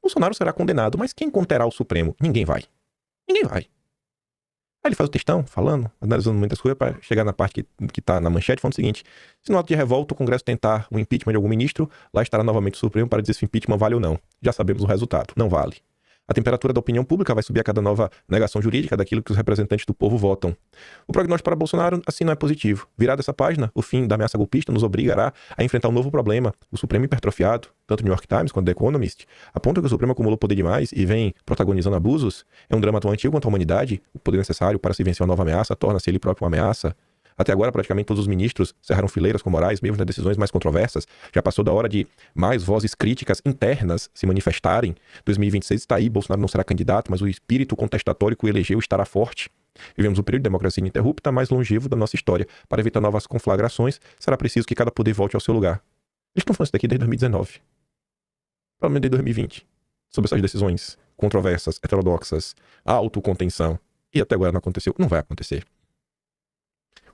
Bolsonaro será condenado, mas quem conterá o Supremo? Ninguém vai. Ninguém vai. Aí ele faz o textão, falando, analisando muitas coisas, para chegar na parte que tá na manchete, falando o seguinte: se no ato de revolta o Congresso tentar o impeachment de algum ministro, lá estará novamente o Supremo para dizer se o impeachment vale ou não. Já sabemos o resultado. Não vale. A temperatura da opinião pública vai subir a cada nova negação jurídica daquilo que os representantes do povo votam. O prognóstico para Bolsonaro, assim, não é positivo. Virada essa página, o fim da ameaça golpista nos obrigará a enfrentar um novo problema. O Supremo hipertrofiado, tanto o New York Times quanto The Economist, apontam que o Supremo acumulou poder demais e vem protagonizando abusos. É um drama tão antigo quanto a humanidade. O poder necessário para se vencer uma nova ameaça torna-se ele próprio uma ameaça. Até agora, praticamente todos os ministros cerraram fileiras com Moraes, mesmo nas decisões mais controversas. Já passou da hora de mais vozes críticas internas se manifestarem. 2026 está aí, Bolsonaro não será candidato, mas o espírito contestatório que o elegeu estará forte. Vivemos um período de democracia ininterrupta mais longevo da nossa história. Para evitar novas conflagrações, será preciso que cada poder volte ao seu lugar. Eles estão falando isso daqui desde 2019. Pelo menos desde 2020. Sobre essas decisões controversas, heterodoxas, autocontenção. E até agora não aconteceu. Não vai acontecer.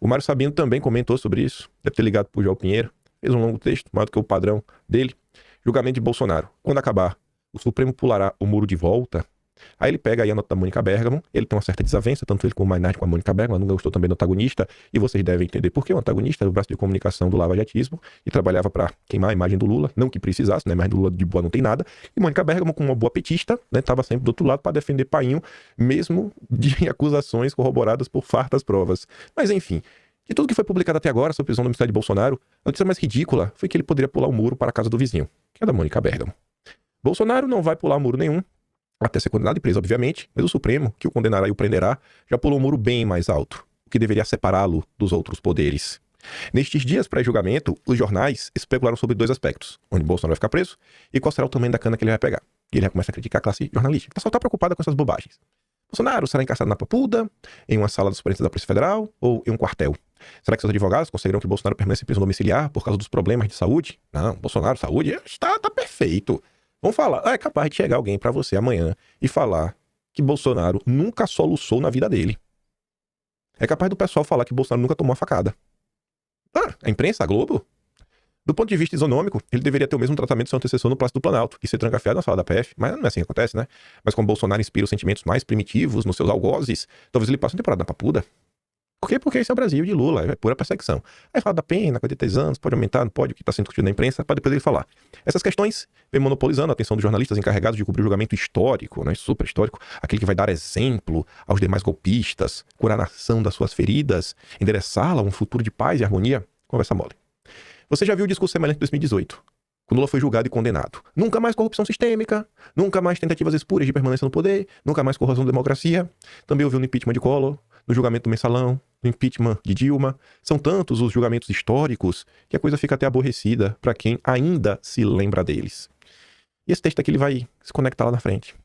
O Mário Sabino também comentou sobre isso. Deve ter ligado pro João Pinheiro. Fez um longo texto, maior do que o padrão dele. Julgamento de Bolsonaro. Quando acabar, o Supremo pulará o muro de volta. Aí ele pega aí a nota da Mônica Bergamo. Ele tem uma certa desavença, tanto ele como o Mainardi com a Mônica Bergamo. Ela não gostou também do antagonista. E vocês devem entender por que o antagonista era o braço de comunicação do lava-jatismo e trabalhava para queimar a imagem do Lula. Não que precisasse, né? A imagem do Lula de boa não tem nada. E Mônica Bergamo, como uma boa petista, né? Estava sempre do outro lado para defender Painho, mesmo de acusações corroboradas por fartas provas. Mas enfim... De tudo que foi publicado até agora sobre a prisão domiciliar de Bolsonaro, a notícia mais ridícula foi que ele poderia pular o muro para a casa do vizinho, que é da Mônica Bergamo. Bolsonaro não vai pular muro nenhum, até ser condenado e preso, obviamente, mas o Supremo, que o condenará e o prenderá, já pulou um muro bem mais alto, o que deveria separá-lo dos outros poderes. Nestes dias pré-julgamento, os jornais especularam sobre dois aspectos: onde Bolsonaro vai ficar preso e qual será o tamanho da cana que ele vai pegar. E ele já começa a criticar a classe jornalística, que só está preocupada com essas bobagens. Bolsonaro será encarcerado na Papuda, em uma sala dos suplentes da Polícia Federal ou em um quartel? Será que seus advogados conseguirão que Bolsonaro permaneça em prisão domiciliar por causa dos problemas de saúde? Não, Bolsonaro, saúde, está perfeito. Vamos falar, é capaz de chegar alguém para você amanhã e falar que Bolsonaro nunca soluçou na vida dele. É capaz do pessoal falar que Bolsonaro nunca tomou uma facada. A imprensa, a Globo? Do ponto de vista isonômico, ele deveria ter o mesmo tratamento do seu antecessor no Palácio do Planalto e ser trancafiado na sala da PF, mas não é assim que acontece, né? Mas como Bolsonaro inspira os sentimentos mais primitivos nos seus algozes, talvez ele passe uma temporada na Papuda. Por quê? Porque esse é o Brasil de Lula, é pura perseguição. Aí fala da pena, 43 anos, pode aumentar, não pode, o que está sendo discutido na imprensa, para depois ele falar. Essas questões vêm monopolizando a atenção dos jornalistas encarregados de cobrir o julgamento histórico, né, super histórico, aquele que vai dar exemplo aos demais golpistas, curar a nação das suas feridas, endereçá-la a um futuro de paz e harmonia. Conversa mole. Você já viu o discurso semelhante de 2018, quando Lula foi julgado e condenado. Nunca mais corrupção sistêmica, nunca mais tentativas espúrias de permanência no poder, nunca mais corrosão da democracia. Também ouviu no impeachment de Collor, no julgamento do Mensalão, no impeachment de Dilma. São tantos os julgamentos históricos que a coisa fica até aborrecida para quem ainda se lembra deles. E esse texto aqui ele vai se conectar lá na frente.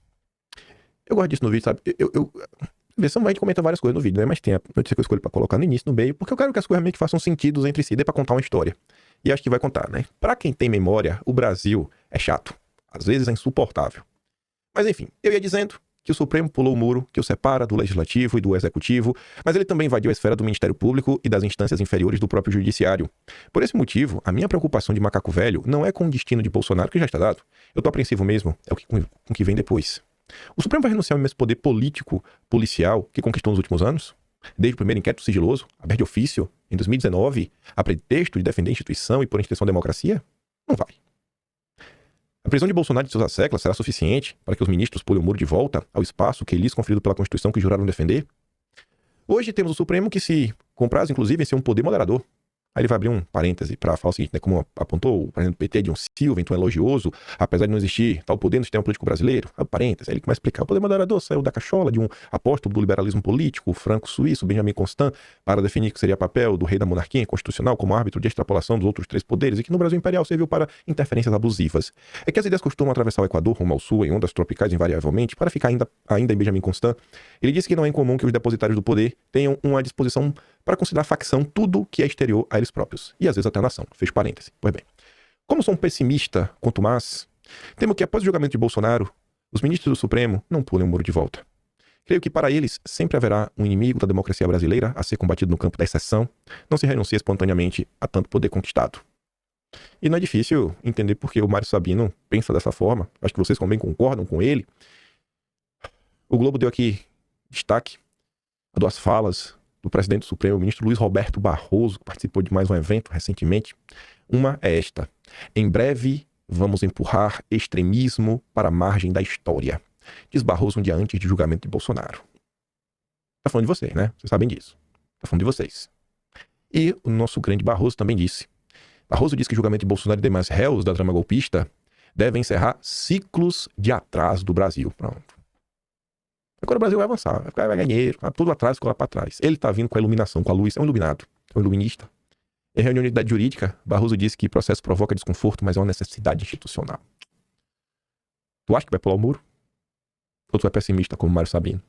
Eu gosto disso no vídeo, sabe? A gente comenta várias coisas no vídeo, né? Mas tem a notícia que eu escolho pra colocar no início, no meio, porque eu quero que as coisas meio que façam sentido entre si, dê pra contar uma história. E acho que vai contar, né? Pra quem tem memória, o Brasil é chato. Às vezes é insuportável. Mas enfim, eu ia dizendo que o Supremo pulou o muro que o separa do Legislativo e do Executivo, mas ele também invadiu a esfera do Ministério Público e das instâncias inferiores do próprio Judiciário. Por esse motivo, a minha preocupação de macaco velho não é com o destino de Bolsonaro, que já está dado. Eu tô apreensivo mesmo, é com o que vem depois. O Supremo vai renunciar ao imenso poder político, policial, que conquistou nos últimos anos? Desde o primeiro inquérito sigiloso, aberto de ofício, em 2019, a pretexto de defender a instituição e por extensão a democracia? Não vai. A prisão de Bolsonaro e de seus asseclas será suficiente para que os ministros pulem o muro de volta ao espaço que lhes conferido pela Constituição que juraram defender? Hoje temos o Supremo que se compraz, inclusive, em ser um poder moderador. Aí ele vai abrir um parêntese para falar o seguinte, né, como apontou o presidente do PT, Edson Silva, então elogioso, apesar de não existir tal poder no sistema político brasileiro. Parêntese, aí ele começa a explicar. O poder moderador saiu da cachola de um apóstolo do liberalismo político, o franco-suíço, Benjamin Constant, para definir que seria papel do rei da monarquia constitucional como árbitro de extrapolação dos outros três poderes e que no Brasil imperial serviu para interferências abusivas. É que as ideias costumam atravessar o Equador rumo ao sul em ondas tropicais invariavelmente para ficar ainda em Benjamin Constant. Ele disse que não é incomum que os depositários do poder tenham uma disposição para considerar facção tudo que é exterior a eles próprios, e às vezes até a nação. Fez parêntese. Pois bem, como sou um pessimista quanto mais, temo que após o julgamento de Bolsonaro, os ministros do Supremo não pulem o muro de volta. Creio que para eles sempre haverá um inimigo da democracia brasileira a ser combatido no campo da exceção, não se renuncia espontaneamente a tanto poder conquistado. E não é difícil entender por que o Mário Sabino pensa dessa forma. Acho que vocês também concordam com ele. O Globo deu aqui destaque a duas falas do presidente do Supremo, o ministro Luiz Roberto Barroso, que participou de mais um evento recentemente. Uma é esta: em breve vamos empurrar extremismo para a margem da história, diz Barroso um dia antes de julgamento de Bolsonaro. Tá falando de vocês, né? Vocês sabem disso. Tá falando de vocês. E o nosso grande Barroso também disse. Barroso disse que o julgamento de Bolsonaro e demais réus da trama golpista devem encerrar ciclos de atraso do Brasil. Pronto. Agora o Brasil vai avançar, vai ganhar dinheiro, tudo atrás, ficou lá para trás. Ele tá vindo com a iluminação, com a luz, é um iluminado, é um iluminista. Em reunião de unidade jurídica, Barroso disse que o processo provoca desconforto, mas é uma necessidade institucional. Tu acha que vai pular o muro? Ou tu é pessimista como Mário Sabino?